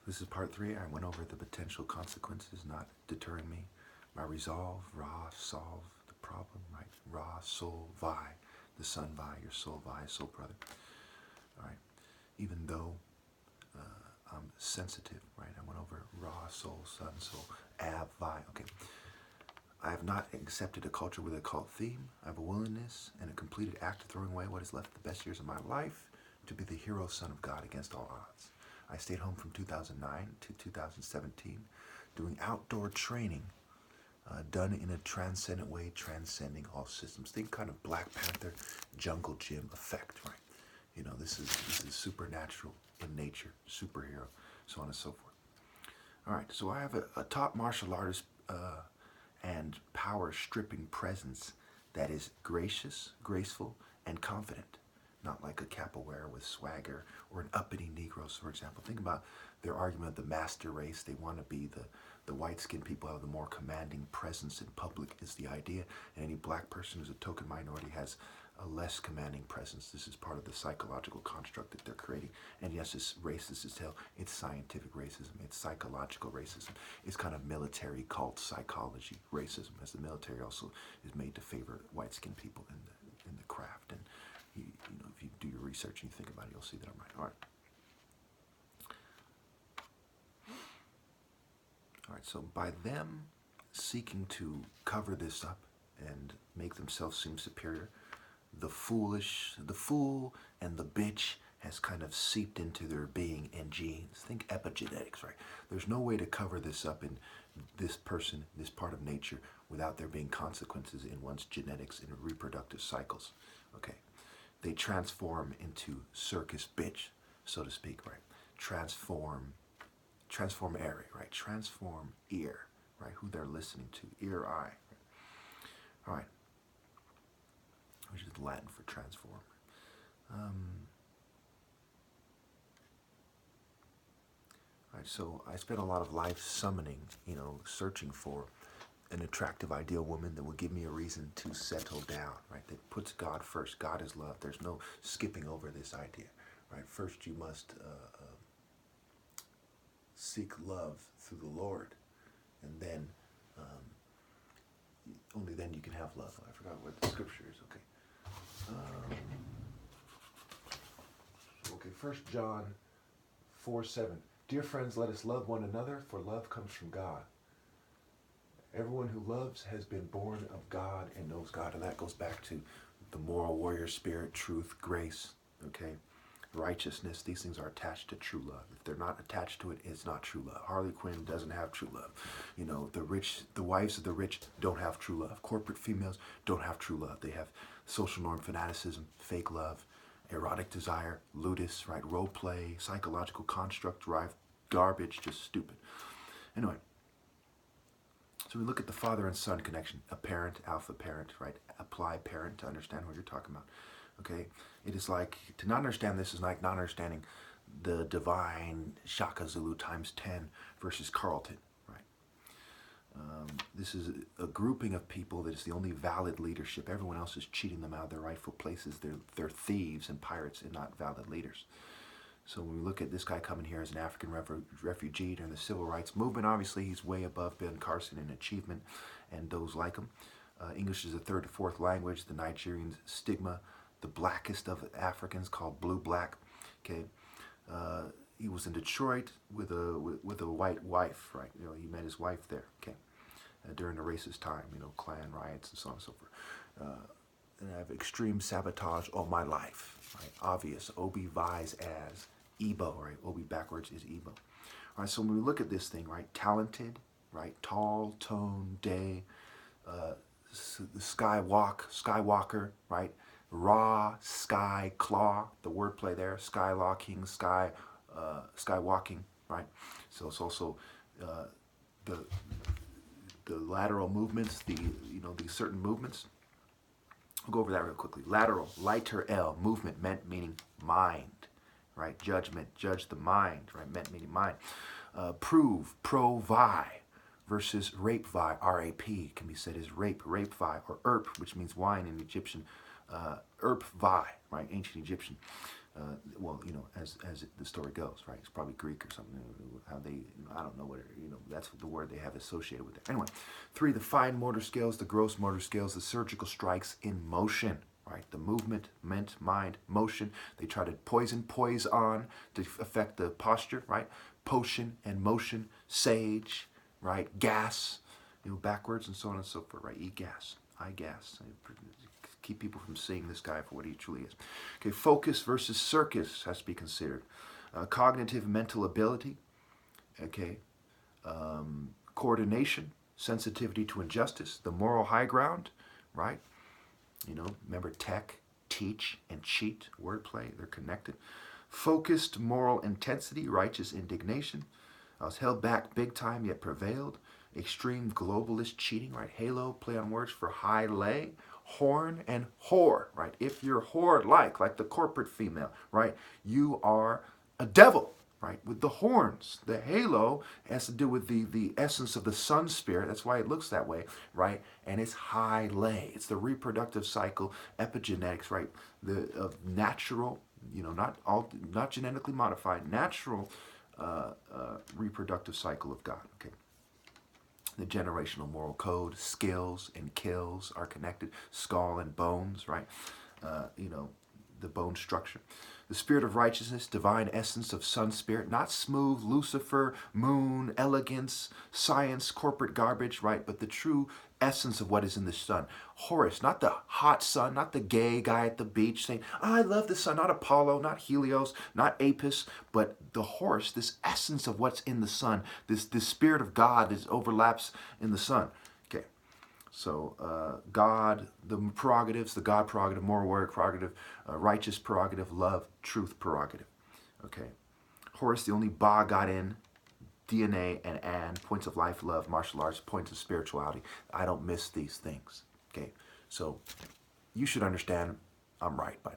This is part 3. I went over the potential consequences not deterring me. My resolve, Ra, solve the problem, right? Ra, soul, Vi, the sun, Vi, your soul, Vi, soul brother. All right. Even though I'm sensitive, right? I went over Ra, soul, sun, soul, Av, Vi. Okay. I have not accepted a culture with a cult theme. I have a willingness and a completed act of throwing away what has left the best years of my life to be the hero son of God against all odds. I stayed home from 2009 to 2017 doing outdoor training done in a transcendent way, transcending all systems. Think kind of Black Panther jungle gym effect, right? You know, this is supernatural in nature, superhero, so on and so forth. All right, so I have a top martial artist and power stripping presence that is gracious, graceful, and confident. Not like a capoeira with swagger or an uppity Negroes, for example. Think about their argument of the master race. They want to be the white-skinned people have the more commanding presence in public is the idea. And any black person who's a token minority has a less commanding presence. This is part of the psychological construct that they're creating. And yes, it's racist as hell. It's scientific racism. It's psychological racism. It's kind of military cult psychology racism, as the military also is made to favor white-skinned people in the craft. And you know, if you do your research and you think about it, you'll see that I'm right. All right. All right, so by them seeking to cover this up and make themselves seem superior, the fool and the bitch has kind of seeped into their being and genes. Think epigenetics, right? There's no way to cover this up in this person, this part of nature, without there being consequences in one's genetics and reproductive cycles. Okay. They transform into circus bitch, so to speak, right? Transform area, right? Transform ear, right? Who they're listening to, ear, eye. Right? All right, which is Latin for transform. All right, so I spent a lot of life summoning, you know, searching for an attractive, ideal woman that will give me a reason to settle down, right? That puts God first. God is love. There's no skipping over this idea, right? First, you must seek love through the Lord, and then only then you can have love. I forgot what the scripture is. Okay. 1 John 4:7. Dear friends, let us love one another, for love comes from God. Everyone who loves has been born of God and knows God. And that goes back to the moral warrior spirit, truth, grace, okay? Righteousness. These things are attached to true love. If they're not attached to it, it's not true love. Harley Quinn doesn't have true love. You know, the wives of the rich don't have true love. Corporate females don't have true love. They have social norm fanaticism, fake love, erotic desire, ludus, right? Role play, psychological construct, drive, garbage, just stupid. Anyway. So we look at the father and son connection, a parent, alpha parent, right? Apply parent to understand what you're talking about, okay? It is like, to not understand this is like not understanding the divine Shaka Zulu times 10 versus Carlton, right? This is a grouping of people that is the only valid leadership. Everyone else is cheating them out of their rightful places. They're thieves and pirates and not valid leaders. So when we look at this guy coming here as an African refugee during the civil rights movement, obviously he's way above Ben Carson in achievement and those like him. English is a third to fourth language. The Nigerian stigma, the blackest of Africans, called blue black. Okay, he was in Detroit with a white wife, right? You know, he met his wife there. Okay, during the racist time, you know, Klan riots and so on and so forth. And I have extreme sabotage all my life, right? Obvious. Obi vies as Ebo, right? Obi backwards is Ebo. All right, so when we look at this thing, right? Talented, right? Tall, tone, day, Skywalker, right? Raw, sky, claw, the wordplay there, skylocking, skywalking, right? So it's also the lateral movements, these certain movements. We'll go over that real quickly. Lateral, lighter L, movement, meant meaning mind, right? Judgment, judge the mind, right? Meant meaning mind. Prove, pro-vi, versus rape-vi, R-A-P, can be said as rape-vi, or erp, which means wine in Egyptian, erp-vi, right? Ancient Egyptian. well, as the story goes, right? It's probably Greek or something. How they, I don't know what, that's the word they have associated with it. Anyway, 3, the fine motor skills, the gross motor skills, the surgical strikes in motion, right? The movement, mind, motion. They try to poise on to affect the posture, right? Potion and motion, sage, right? Gas, backwards and so on and so forth, right? Eat gas, eye gas. Keep people from seeing this guy for what he truly is. Okay, focus versus circus has to be considered. Cognitive mental ability, okay, coordination, sensitivity to injustice, the moral high ground, right? Remember tech, teach, and cheat, wordplay, they're connected. Focused moral intensity, righteous indignation. I was held back big time yet prevailed. Extreme globalist cheating, right? Halo, play on words for high lay. Horn and whore, right? If you're whore-like the corporate female, right? You are a devil, right? With the horns. The halo has to do with the essence of the sun spirit. That's why it looks that way, right? And it's high lay. It's the reproductive cycle, epigenetics, right? The natural, not genetically modified, natural reproductive cycle of God. Okay. The generational moral code, skills and kills are connected. Skull and bones, right? The bone structure. The spirit of righteousness, divine essence of sun spirit, not smooth, Lucifer, moon, elegance, science, corporate garbage, right? But the true essence of what is in the sun. Horus, not the hot sun, not the gay guy at the beach saying, I love the sun, not Apollo, not Helios, not Apis, but the Horus, this essence of what's in the sun, this spirit of God that overlaps in the sun. Okay, so God, the prerogatives, the God prerogative, moral word prerogative, righteous prerogative, love, truth prerogative. Okay, Horus, the only Ba got in, DNA and points of life, love, martial arts, points of spirituality. I don't miss these things. Okay, so you should understand I'm right by now.